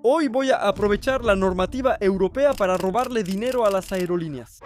Hoy voy a aprovechar la normativa europea para robarle dinero a las aerolíneas.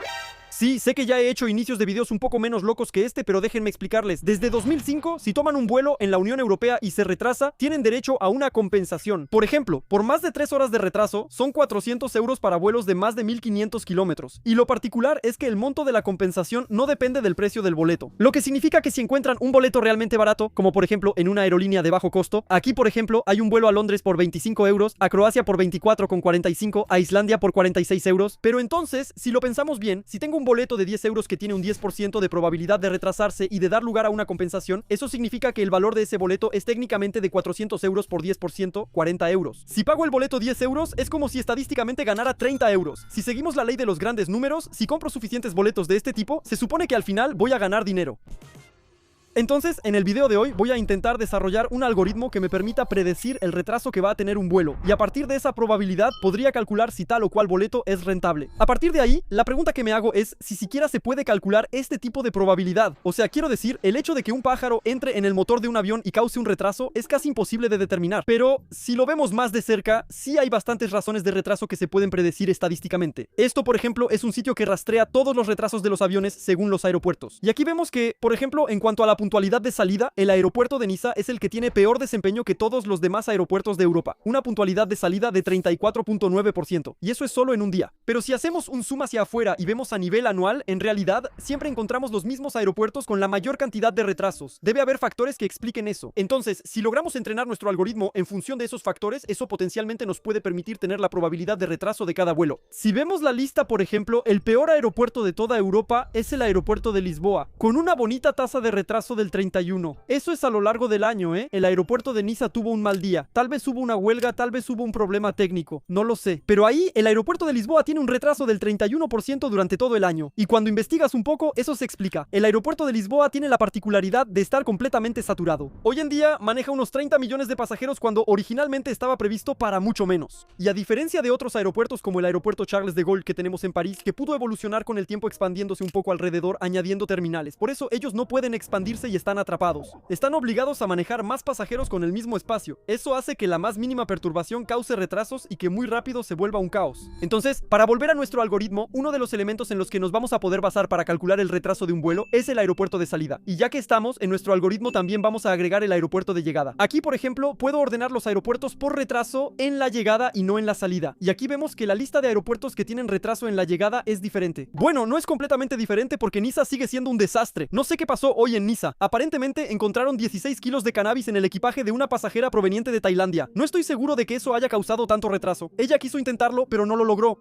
Sí, sé que ya he hecho inicios de videos un poco menos locos que este, pero déjenme explicarles. Desde 2005, si toman un vuelo en la Unión Europea y se retrasa, tienen derecho a una compensación. Por ejemplo, por más de 3 horas de retraso, son 400 euros para vuelos de más de 1500 kilómetros. Y lo particular es que el monto de la compensación no depende del precio del boleto. Lo que significa que si encuentran un boleto realmente barato, como por ejemplo en una aerolínea de bajo costo, aquí por ejemplo hay un vuelo a Londres por 25 euros, a Croacia por 24,45, a Islandia por 46 euros, pero entonces, si lo pensamos bien, si tengo un boleto de 10 euros que tiene un 10% de probabilidad de retrasarse y de dar lugar a una compensación, eso significa que el valor de ese boleto es técnicamente de 400 euros por 10%, 40 euros. Si pago el boleto 10 euros, es como si estadísticamente ganara 30 euros. Si seguimos la ley de los grandes números, si compro suficientes boletos de este tipo, se supone que al final voy a ganar dinero. Entonces, en el video de hoy voy a intentar desarrollar un algoritmo que me permita predecir el retraso que va a tener un vuelo, y a partir de esa probabilidad podría calcular si tal o cual boleto es rentable. A partir de ahí, la pregunta que me hago es si siquiera se puede calcular este tipo de probabilidad. O sea, quiero decir, el hecho de que un pájaro entre en el motor de un avión y cause un retraso es casi imposible de determinar. Pero, si lo vemos más de cerca, sí hay bastantes razones de retraso que se pueden predecir estadísticamente. Esto, por ejemplo, es un sitio que rastrea todos los retrasos de los aviones según los aeropuertos. Y aquí vemos que, por ejemplo, en cuanto a la puntualidad de salida, el aeropuerto de Niza es el que tiene peor desempeño que todos los demás aeropuertos de Europa. Una puntualidad de salida de 34,9%. Y eso es solo en un día. Pero si hacemos un zoom hacia afuera y vemos a nivel anual, en realidad, siempre encontramos los mismos aeropuertos con la mayor cantidad de retrasos. Debe haber factores que expliquen eso. Entonces, si logramos entrenar nuestro algoritmo en función de esos factores, eso potencialmente nos puede permitir tener la probabilidad de retraso de cada vuelo. Si vemos la lista, por ejemplo, el peor aeropuerto de toda Europa es el aeropuerto de Lisboa, con una bonita tasa de retraso del 31. Eso es a lo largo del año, ¿eh? El aeropuerto de Niza tuvo un mal día. Tal vez hubo una huelga, tal vez hubo un problema técnico. No lo sé. Pero ahí, el aeropuerto de Lisboa tiene un retraso del 31% durante todo el año. Y cuando investigas un poco, eso se explica. El aeropuerto de Lisboa tiene la particularidad de estar completamente saturado. Hoy en día, maneja unos 30 millones de pasajeros cuando originalmente estaba previsto para mucho menos. Y a diferencia de otros aeropuertos como el aeropuerto Charles de Gaulle que tenemos en París, que pudo evolucionar con el tiempo expandiéndose un poco alrededor, añadiendo terminales. Por eso, ellos no pueden expandirse y están atrapados. Están obligados a manejar más pasajeros con el mismo espacio. Eso hace que la más mínima perturbación cause retrasos y que muy rápido se vuelva un caos. Entonces, para volver a nuestro algoritmo, uno de los elementos en los que nos vamos a poder basar para calcular el retraso de un vuelo es el aeropuerto de salida. Y ya que estamos, en nuestro algoritmo también vamos a agregar el aeropuerto de llegada. Aquí, por ejemplo, puedo ordenar los aeropuertos por retraso en la llegada y no en la salida. Y aquí vemos que la lista de aeropuertos que tienen retraso en la llegada es diferente. Bueno, no es completamente diferente porque Niza sigue siendo un desastre. No sé qué pasó hoy en Niza. Aparentemente encontraron 16 kilos de cannabis en el equipaje de una pasajera proveniente de Tailandia. No estoy seguro de que eso haya causado tanto retraso. Ella quiso intentarlo, pero no lo logró.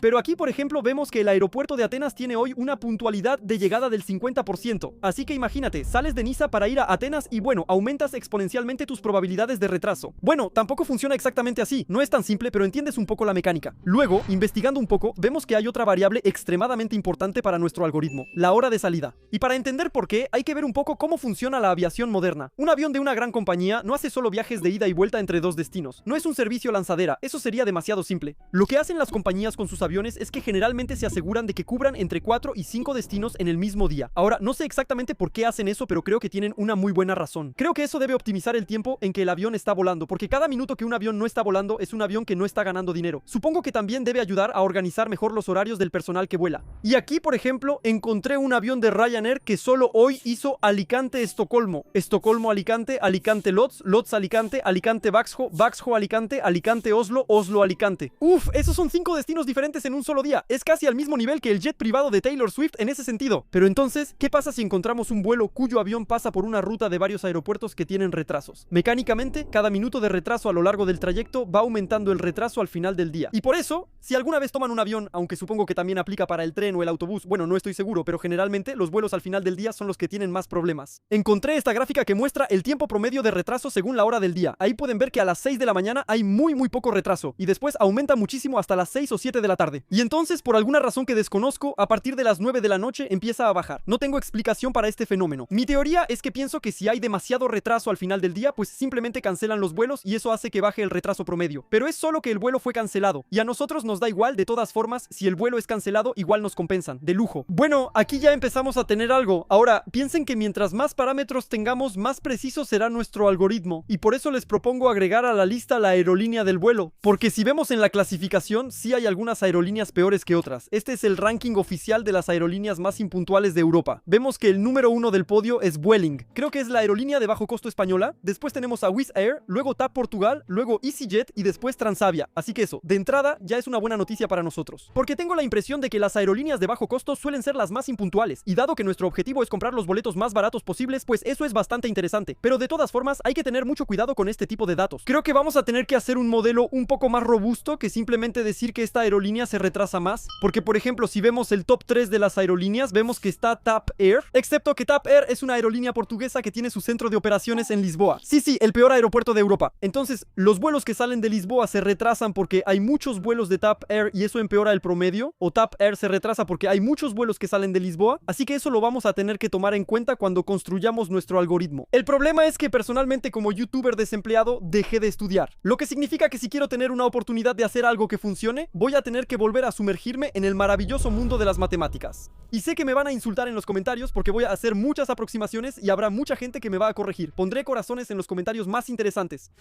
Pero aquí, por ejemplo, vemos que el aeropuerto de Atenas tiene hoy una puntualidad de llegada del 50%. Así que imagínate, sales de Niza para ir a Atenas y bueno, aumentas exponencialmente tus probabilidades de retraso. Bueno, tampoco funciona exactamente así. No es tan simple, pero entiendes un poco la mecánica. Luego, investigando un poco, vemos que hay otra variable extremadamente importante para nuestro algoritmo, la hora de salida. Y para entender por qué, hay que ver un poco cómo funciona la aviación moderna. Un avión de una gran compañía no hace solo viajes de ida y vuelta entre dos destinos. No es un servicio lanzadera, eso sería demasiado simple. Lo que hacen las compañías con sus aviones es que generalmente se aseguran de que cubran entre 4 y 5 destinos en el mismo día. Ahora, no sé exactamente por qué hacen eso, pero creo que tienen una muy buena razón. Creo que eso debe optimizar el tiempo en que el avión está volando, porque cada minuto que un avión no está volando es un avión que no está ganando dinero. Supongo que también debe ayudar a organizar mejor los horarios del personal que vuela. Y aquí, por ejemplo, encontré un avión de Ryanair que solo hoy hizo Alicante-Estocolmo, Estocolmo-Alicante, Alicante-Lodz, Lodz-Alicante, Alicante-Vaxjo, Vaxjo-Alicante, Alicante-Oslo, Oslo-Alicante. Uf, esos son 5 destinos diferentes en un solo día. Es casi al mismo nivel que el jet privado de Taylor Swift en ese sentido. Pero entonces, ¿qué pasa si encontramos un vuelo cuyo avión pasa por una ruta de varios aeropuertos que tienen retrasos? Mecánicamente, cada minuto de retraso a lo largo del trayecto va aumentando el retraso al final del día. Y por eso, si alguna vez toman un avión, aunque supongo que también aplica para el tren o el autobús, bueno, no estoy seguro, pero generalmente los vuelos al final del día son los que tienen más problemas. Encontré esta gráfica que muestra el tiempo promedio de retraso según la hora del día. Ahí pueden ver que a las 6 de la mañana hay muy poco retraso y después aumenta muchísimo hasta las 6 o 7 de la tarde. tarde. Y entonces, por alguna razón que desconozco, a partir de las 9 de la noche empieza a bajar. No tengo explicación para este fenómeno. Mi teoría es que pienso que si hay demasiado retraso al final del día, pues simplemente cancelan los vuelos y eso hace que baje el retraso promedio. Pero es solo que el vuelo fue cancelado y a nosotros nos da igual, de todas formas, si el vuelo es cancelado igual nos compensan, de lujo. Bueno, aquí ya empezamos a tener algo. Ahora, piensen que mientras más parámetros tengamos, más preciso será nuestro algoritmo y por eso les propongo agregar a la lista la aerolínea del vuelo, porque si vemos en la clasificación, sí hay algunas aerolíneas peores que otras. Este es el ranking oficial de las aerolíneas más impuntuales de Europa. Vemos que el número 1 del podio es Vueling, creo que es la aerolínea de bajo costo española. Después tenemos a Wizz Air, luego TAP Portugal, luego EasyJet y después Transavia. Así que eso, de entrada, ya es una buena noticia para nosotros, porque tengo la impresión de que las aerolíneas de bajo costo suelen ser las más impuntuales, y dado que nuestro objetivo es comprar los boletos más baratos posibles, pues eso es bastante interesante. Pero de todas formas, hay que tener mucho cuidado con este tipo de datos. Creo que vamos a tener que hacer un modelo un poco más robusto que simplemente decir que esta aerolínea se retrasa más, porque por ejemplo, si vemos el top 3 de las aerolíneas, vemos que está TAP Air, excepto que TAP Air es una aerolínea portuguesa que tiene su centro de operaciones en Lisboa. Sí, el peor aeropuerto de Europa. Entonces, los vuelos que salen de Lisboa se retrasan porque hay muchos vuelos de TAP Air y eso empeora el promedio, o TAP Air se retrasa porque hay muchos vuelos que salen de Lisboa, así que eso lo vamos a tener que tomar en cuenta cuando construyamos nuestro algoritmo. El problema es que personalmente como youtuber desempleado dejé de estudiar, lo que significa que si quiero tener una oportunidad de hacer algo que funcione, voy a tener que volver a sumergirme en el maravilloso mundo de las matemáticas. Y sé que me van a insultar en los comentarios porque voy a hacer muchas aproximaciones y habrá mucha gente que me va a corregir. Pondré corazones en los comentarios más interesantes.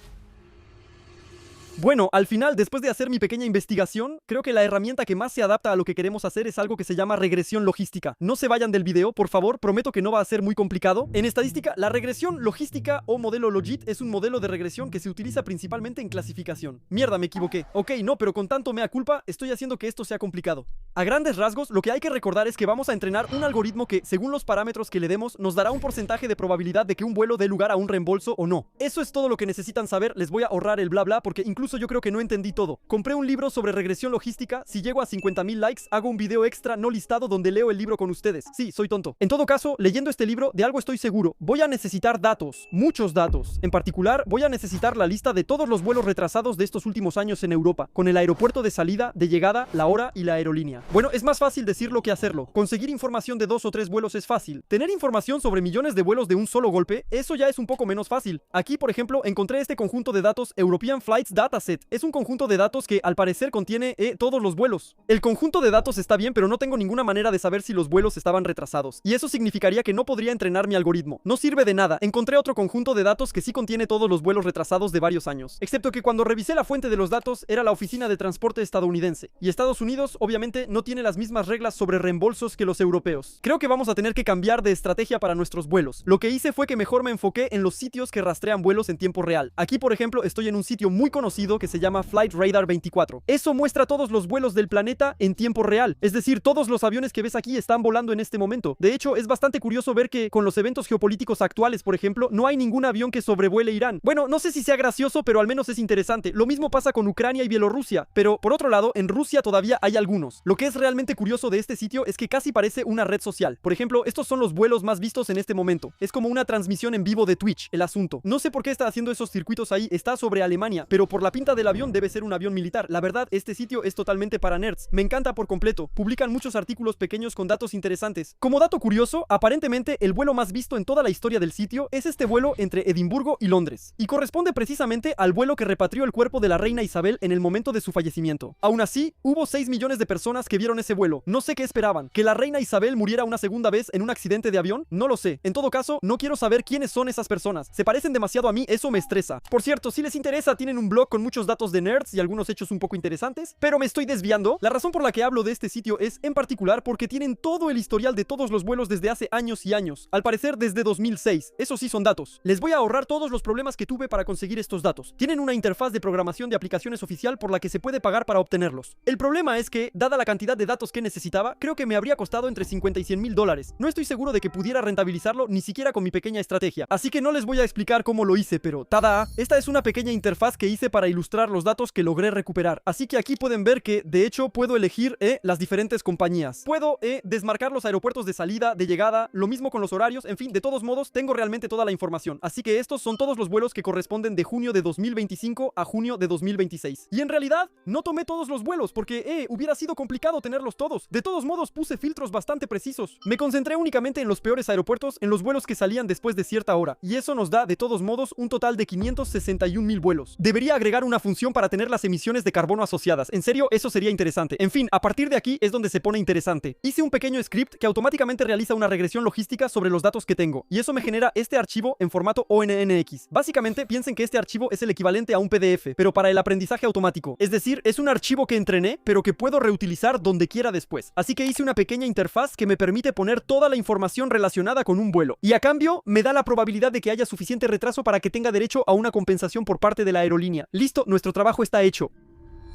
Bueno, al final, después de hacer mi pequeña investigación, creo que la herramienta que más se adapta a lo que queremos hacer es algo que se llama regresión logística. No se vayan del video, por favor, prometo que no va a ser muy complicado. En estadística, la regresión logística o modelo Logit es un modelo de regresión que se utiliza principalmente en clasificación. Mierda, me equivoqué. Ok, no, pero con tanto mea culpa, estoy haciendo que esto sea complicado. A grandes rasgos, lo que hay que recordar es que vamos a entrenar un algoritmo que, según los parámetros que le demos, nos dará un porcentaje de probabilidad de que un vuelo dé lugar a un reembolso o no. Eso es todo lo que necesitan saber, les voy a ahorrar el bla bla porque incluso yo creo que no entendí todo. Compré un libro sobre regresión logística, si llego a 50,000 likes, hago un video extra no listado donde leo el libro con ustedes. Sí, soy tonto. En todo caso, leyendo este libro, de algo estoy seguro. Voy a necesitar datos, muchos datos. En particular, voy a necesitar la lista de todos los vuelos retrasados de estos últimos años en Europa, con el aeropuerto de salida, de llegada, la hora y la aerolínea. Bueno, es más fácil decirlo que hacerlo. Conseguir información de 2 o 3 vuelos es fácil. Tener información sobre millones de vuelos de un solo golpe, eso ya es un poco menos fácil. Aquí, por ejemplo, encontré este conjunto de datos European Flights Dataset. Es un conjunto de datos que al parecer contiene todos los vuelos. El conjunto de datos está bien, pero no tengo ninguna manera de saber si los vuelos estaban retrasados. Y eso significaría que no podría entrenar mi algoritmo. No sirve de nada. Encontré otro conjunto de datos que sí contiene todos los vuelos retrasados de varios años. Excepto que cuando revisé la fuente de los datos era la Oficina de Transporte estadounidense. Y Estados Unidos, obviamente, no tiene las mismas reglas sobre reembolsos que los europeos. Creo que vamos a tener que cambiar de estrategia para nuestros vuelos. Lo que hice fue que mejor me enfoqué en los sitios que rastrean vuelos en tiempo real. Aquí, por ejemplo, estoy en un sitio muy conocido que se llama Flight Radar 24. Eso muestra todos los vuelos del planeta en tiempo real. Es decir, todos los aviones que ves aquí están volando en este momento. De hecho, es bastante curioso ver que con los eventos geopolíticos actuales, por ejemplo, no hay ningún avión que sobrevuele Irán. Bueno, no sé si sea gracioso, pero al menos es interesante. Lo mismo pasa con Ucrania y Bielorrusia. Pero, por otro lado, en Rusia todavía hay algunos. Lo que es realmente curioso de este sitio es que casi parece una red social. Por ejemplo, estos son los vuelos más vistos en este momento. Es como una transmisión en vivo de Twitch, el asunto. No sé por qué está haciendo esos circuitos ahí. Está sobre Alemania, pero por la pinta del avión debe ser un avión militar. La verdad, este sitio es totalmente para nerds. Me encanta por completo. Publican muchos artículos pequeños con datos interesantes. Como dato curioso, aparentemente el vuelo más visto en toda la historia del sitio es este vuelo entre Edimburgo y Londres. Y corresponde precisamente al vuelo que repatrió el cuerpo de la reina Isabel en el momento de su fallecimiento. Aún así, hubo 6 millones de personas que vieron ese vuelo. No sé qué esperaban. ¿Que la reina Isabel muriera una segunda vez en un accidente de avión? No lo sé. En todo caso, no quiero saber quiénes son esas personas. Se parecen demasiado a mí, eso me estresa. Por cierto, si les interesa, tienen un blog con muchos datos de nerds y algunos hechos un poco interesantes, pero me estoy desviando. La razón por la que hablo de este sitio es, en particular, porque tienen todo el historial de todos los vuelos desde hace años y años. Al parecer, desde 2006. Eso sí son datos. Les voy a ahorrar todos los problemas que tuve para conseguir estos datos. Tienen una interfaz de programación de aplicaciones oficial por la que se puede pagar para obtenerlos. El problema es que, dada la cantidad de datos que necesitaba, creo que me habría costado entre 50 y 100 mil dólares. No estoy seguro de que pudiera rentabilizarlo ni siquiera con mi pequeña estrategia. Así que no les voy a explicar cómo lo hice, pero ¡tada! Esta es una pequeña interfaz que hice para ilustrar los datos que logré recuperar. Así que aquí pueden ver que, de hecho, puedo elegir las diferentes compañías. Puedo desmarcar los aeropuertos de salida, de llegada, lo mismo con los horarios, en fin, de todos modos, tengo realmente toda la información. Así que estos son todos los vuelos que corresponden de junio de 2025 a junio de 2026. Y en realidad, no tomé todos los vuelos porque, hubiera sido complicado tenerlos todos. De todos modos, puse filtros bastante precisos. Me concentré únicamente en los peores aeropuertos, en los vuelos que salían después de cierta hora. Y eso nos da, de todos modos, un total de 561,000 vuelos. Debería agregar una función para tener las emisiones de carbono asociadas. En serio, eso sería interesante. En fin, a partir de aquí es donde se pone interesante. Hice un pequeño script que automáticamente realiza una regresión logística sobre los datos que tengo. Y eso me genera este archivo en formato ONNX. Básicamente, piensen que este archivo es el equivalente a un PDF, pero para el aprendizaje automático. Es decir, es un archivo que entrené, pero que puedo reutilizar donde quiera después. Así que hice una pequeña interfaz que me permite poner toda la información relacionada con un vuelo. Y a cambio, me da la probabilidad de que haya suficiente retraso para que tenga derecho a una compensación por parte de la aerolínea. Listo, nuestro trabajo está hecho.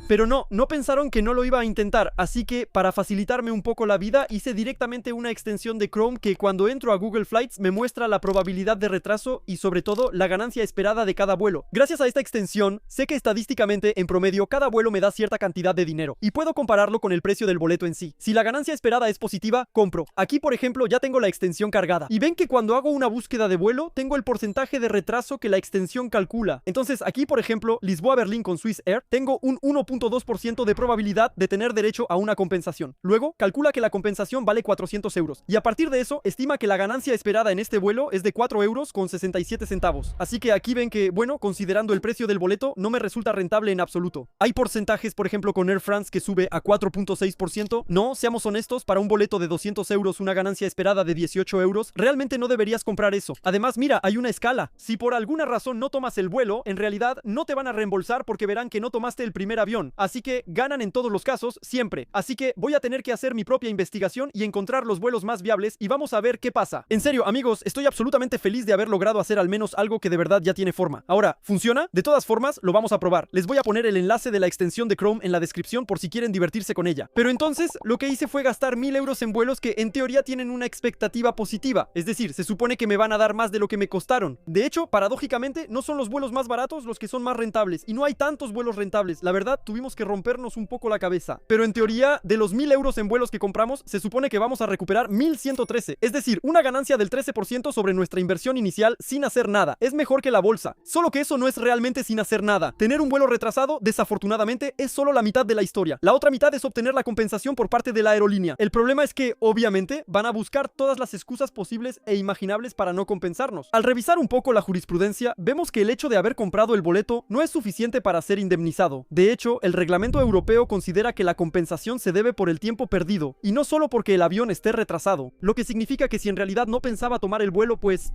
Pero no pensaron que no lo iba a intentar, así que para facilitarme un poco la vida hice directamente una extensión de Chrome que cuando entro a Google Flights me muestra la probabilidad de retraso y sobre todo la ganancia esperada de cada vuelo. Gracias a esta extensión, sé que estadísticamente en promedio cada vuelo me da cierta cantidad de dinero y puedo compararlo con el precio del boleto en sí. Si la ganancia esperada es positiva, compro. Aquí por ejemplo ya tengo la extensión cargada y ven que cuando hago una búsqueda de vuelo tengo el porcentaje de retraso que la extensión calcula. Entonces aquí por ejemplo Lisboa-Berlín con Swiss Air tengo un 1.2% de probabilidad de tener derecho a una compensación. Luego, calcula que la compensación vale 400 euros. Y a partir de eso, estima que la ganancia esperada en este vuelo es de 4 euros con 67 centavos. Así que aquí ven que, bueno, considerando el precio del boleto, no me resulta rentable en absoluto. Hay porcentajes, por ejemplo, con Air France que sube a 4.6%. No, seamos honestos, para un boleto de 200 euros, una ganancia esperada de 18 euros, realmente no deberías comprar eso. Además, mira, hay una escala. Si por alguna razón no tomas el vuelo, en realidad no te van a reembolsar porque verán que no tomaste el primer avión. Así que ganan en todos los casos, siempre. Así que voy a tener que hacer mi propia investigación y encontrar los vuelos más viables y vamos a ver qué pasa. En serio, amigos, estoy absolutamente feliz de haber logrado hacer al menos algo que de verdad ya tiene forma. Ahora, ¿funciona? De todas formas, lo vamos a probar. Les voy a poner el enlace de la extensión de Chrome en la descripción por si quieren divertirse con ella. Pero entonces, lo que hice fue gastar 1,000 euros en vuelos que en teoría tienen una expectativa positiva. Es decir, se supone que me van a dar más de lo que me costaron. De hecho, paradójicamente, no son los vuelos más baratos los que son más rentables. Y no hay tantos vuelos rentables. La verdad, tuvimos que rompernos un poco la cabeza. Pero en teoría, de los 1,000 euros en vuelos que compramos, se supone que vamos a recuperar 1,113. Es decir, una ganancia del 13% sobre nuestra inversión inicial sin hacer nada. Es mejor que la bolsa. Solo que eso no es realmente sin hacer nada. Tener un vuelo retrasado, desafortunadamente, es solo la mitad de la historia. La otra mitad es obtener la compensación por parte de la aerolínea. El problema es que, obviamente, van a buscar todas las excusas posibles e imaginables para no compensarnos. Al revisar un poco la jurisprudencia, vemos que el hecho de haber comprado el boleto no es suficiente para ser indemnizado. De hecho, el reglamento europeo considera que la compensación se debe por el tiempo perdido, y no solo porque el avión esté retrasado, lo que significa que si en realidad no pensaba tomar el vuelo, pues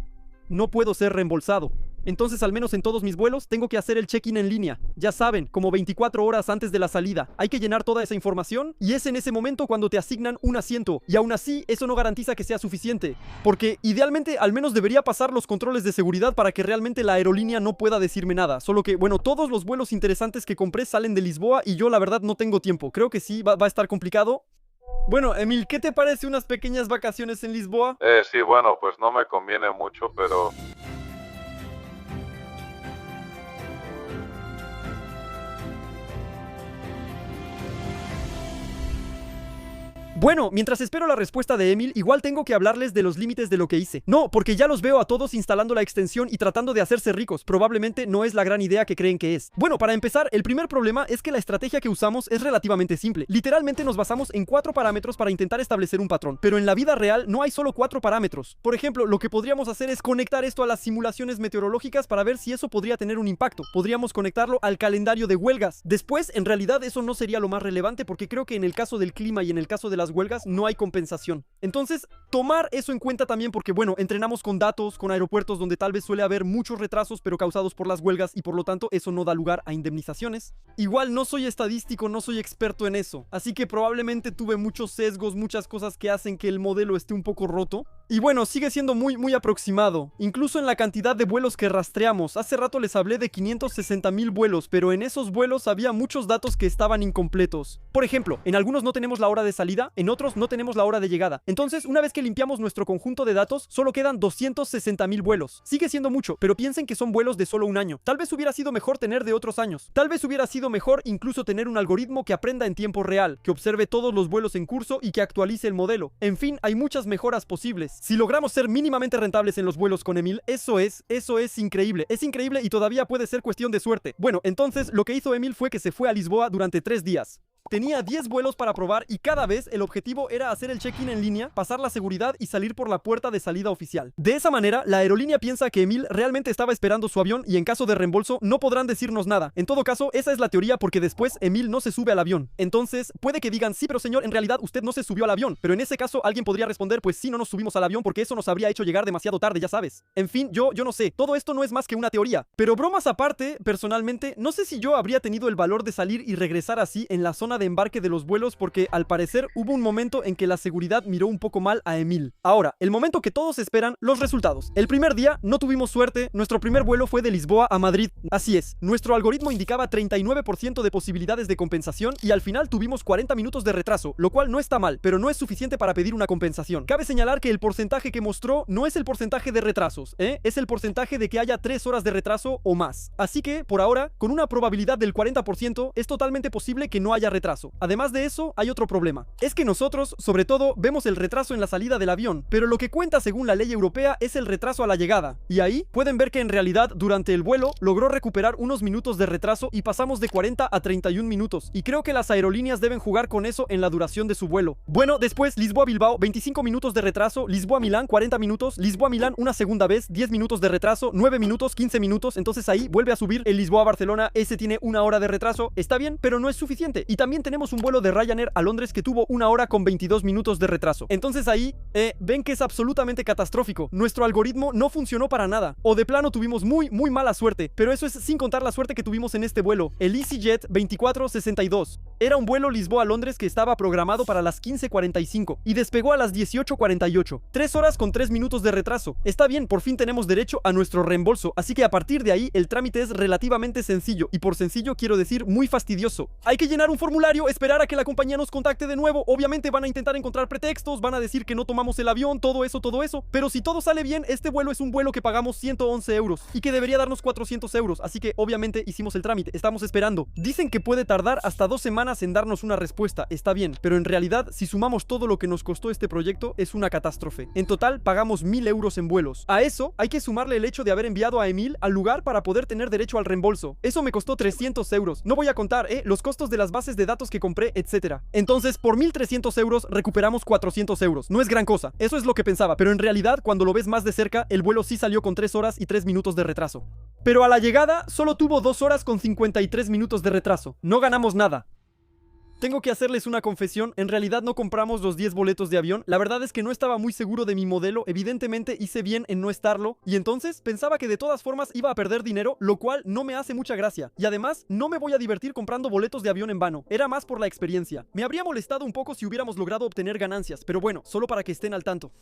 no puedo ser reembolsado. Entonces, al menos en todos mis vuelos, tengo que hacer el check-in en línea. Ya saben, como 24 horas antes de la salida. Hay que llenar toda esa información y es en ese momento cuando te asignan un asiento. Y aún así, eso no garantiza que sea suficiente. Porque, idealmente, al menos debería pasar los controles de seguridad para que realmente la aerolínea no pueda decirme nada. Solo que, bueno, todos los vuelos interesantes que compré salen de Lisboa y yo, la verdad, no tengo tiempo. Creo que sí, va a estar complicado. Bueno, Emil, ¿qué te parece unas pequeñas vacaciones en Lisboa? Sí, bueno, pues no me conviene mucho, pero... Bueno, mientras espero la respuesta de Emil, igual tengo que hablarles de los límites de lo que hice. No, porque ya los veo a todos instalando la extensión y tratando de hacerse ricos. Probablemente no es la gran idea que creen que es. Bueno, para empezar, el primer problema es que la estrategia que usamos es relativamente simple. Literalmente nos basamos en 4 parámetros para intentar establecer un patrón. Pero en la vida real no hay solo 4 parámetros. Por ejemplo, lo que podríamos hacer es conectar esto a las simulaciones meteorológicas para ver si eso podría tener un impacto. Podríamos conectarlo al calendario de huelgas. Después, en realidad, eso no sería lo más relevante porque creo que en el caso del clima y en el caso de las huelgas no hay compensación. Entonces, tomar eso en cuenta también porque, bueno, entrenamos con datos, con aeropuertos donde tal vez suele haber muchos retrasos pero causados por las huelgas y por lo tanto eso no da lugar a indemnizaciones. Igual no soy estadístico, no soy experto en eso, así que probablemente tuve muchos sesgos, muchas cosas que hacen que el modelo esté un poco roto. Y bueno, sigue siendo muy aproximado. Incluso en la cantidad de vuelos que rastreamos. Hace rato les hablé de 560,000 vuelos, pero en esos vuelos había muchos datos que estaban incompletos. Por ejemplo, en algunos no tenemos la hora de salida, en otros no tenemos la hora de llegada. Entonces, una vez que limpiamos nuestro conjunto de datos, solo quedan 260,000 vuelos. Sigue siendo mucho, pero piensen que son vuelos de solo un año. Tal vez hubiera sido mejor tener de otros años. Tal vez hubiera sido mejor incluso tener un algoritmo que aprenda en tiempo real, que observe todos los vuelos en curso y que actualice el modelo. En fin, hay muchas mejoras posibles. Si logramos ser mínimamente rentables en los vuelos con Emil, eso es increíble. Es increíble y todavía puede ser cuestión de suerte. Bueno, entonces lo que hizo Emil fue que se fue a Lisboa durante 3 días. Tenía 10 vuelos para probar y cada vez el objetivo era hacer el check-in en línea, pasar la seguridad y salir por la puerta de salida oficial. De esa manera, la aerolínea piensa que Emil realmente estaba esperando su avión y en caso de reembolso no podrán decirnos nada. En todo caso, esa es la teoría porque después Emil no se sube al avión. Entonces, puede que digan, sí, pero señor, en realidad usted no se subió al avión. Pero en ese caso, alguien podría responder, pues sí, no nos subimos al avión porque eso nos habría hecho llegar demasiado tarde, ya sabes. En fin, yo no sé. Todo esto no es más que una teoría. Pero bromas aparte, personalmente, no sé si yo habría tenido el valor de salir y regresar así en la zona de embarque de los vuelos porque al parecer hubo un momento en que la seguridad miró un poco mal a Emil. Ahora, el momento que todos esperan, los resultados. El primer día no tuvimos suerte, nuestro primer vuelo fue de Lisboa a Madrid. Así es, nuestro algoritmo indicaba 39% de posibilidades de compensación y al final tuvimos 40 minutos de retraso, lo cual no está mal, pero no es suficiente para pedir una compensación. Cabe señalar que el porcentaje que mostró no es el porcentaje de retrasos, es el porcentaje de que haya 3 horas de retraso o más. Así que, por ahora, con una probabilidad del 40%, es totalmente posible que no haya retraso. Además de eso, hay otro problema. Es que nosotros, sobre todo, vemos el retraso en la salida del avión, pero lo que cuenta según la ley europea es el retraso a la llegada. Y ahí pueden ver que en realidad, durante el vuelo, logró recuperar unos minutos de retraso y pasamos de 40 a 31 minutos. Y creo que las aerolíneas deben jugar con eso en la duración de su vuelo. Bueno, después Lisboa-Bilbao, 25 minutos de retraso, Lisboa-Milán, 40 minutos, Lisboa-Milán una segunda vez, 10 minutos de retraso, 9 minutos, 15 minutos, entonces ahí vuelve a subir el Lisboa-Barcelona, ese tiene 1 hora de retraso, está bien, pero no es suficiente. Y también tenemos un vuelo de Ryanair a Londres que tuvo 1 hora con 22 minutos de retraso. Entonces ahí, ven que es absolutamente catastrófico. Nuestro algoritmo no funcionó para nada. O de plano tuvimos muy mala suerte. Pero eso es sin contar la suerte que tuvimos en este vuelo. El EasyJet 2462. Era un vuelo Lisboa-Londres que estaba programado para las 15:45 y despegó a las 18:48. 3 horas con 3 minutos de retraso. Está bien, por fin tenemos derecho a nuestro reembolso. Así que a partir de ahí, el trámite es relativamente sencillo. Y por sencillo quiero decir muy fastidioso. Hay que llenar un formulario, esperar a que la compañía nos contacte de nuevo. Obviamente van a intentar encontrar pretextos, van a decir que no tomamos el avión, todo eso. Pero si todo sale bien, este vuelo es un vuelo que pagamos 111 euros y que debería darnos 400 euros. Así que obviamente hicimos el trámite, estamos esperando. Dicen que puede tardar hasta 2 semanas en darnos una respuesta, está bien, pero en realidad si sumamos todo lo que nos costó este proyecto es una catástrofe. En total pagamos 1000 euros en vuelos. A eso hay que sumarle el hecho de haber enviado a Emil al lugar para poder tener derecho al reembolso. Eso me costó 300 euros. No voy a contar, los costos de las bases de datos que compré, etcétera. Entonces, por 1300 euros recuperamos 400 euros. No es gran cosa, eso es lo que pensaba, pero en realidad cuando lo ves más de cerca, el vuelo sí salió con 3 horas y 3 minutos de retraso. Pero a la llegada solo tuvo 2 horas con 53 minutos de retraso. No ganamos nada. Tengo que hacerles una confesión, en realidad no compramos los 10 boletos de avión, la verdad es que no estaba muy seguro de mi modelo, evidentemente hice bien en no estarlo, y entonces pensaba que de todas formas iba a perder dinero, lo cual no me hace mucha gracia, y además no me voy a divertir comprando boletos de avión en vano, era más por la experiencia. Me habría molestado un poco si hubiéramos logrado obtener ganancias, pero bueno, solo para que estén al tanto.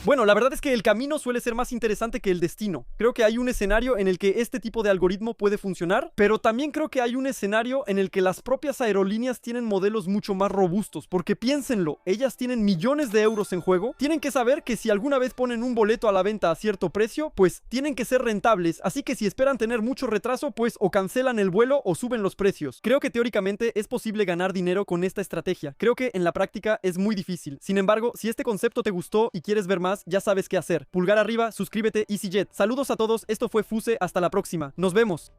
Bueno, la verdad es que el camino suele ser más interesante que el destino. Creo que hay un escenario en el que este tipo de algoritmo puede funcionar, pero también creo que hay un escenario en el que las propias aerolíneas tienen modelos mucho más robustos, porque piénsenlo, ellas tienen millones de euros en juego, tienen que saber que si alguna vez ponen un boleto a la venta a cierto precio, pues tienen que ser rentables, así que si esperan tener mucho retraso, pues o cancelan el vuelo o suben los precios. Creo que teóricamente es posible ganar dinero con esta estrategia, creo que en la práctica es muy difícil. Sin embargo, si este concepto te gustó y quieres ver más, ya sabes qué hacer. Pulgar arriba, suscríbete, EasyJet. Saludos a todos, esto fue Fuse, hasta la próxima. Nos vemos.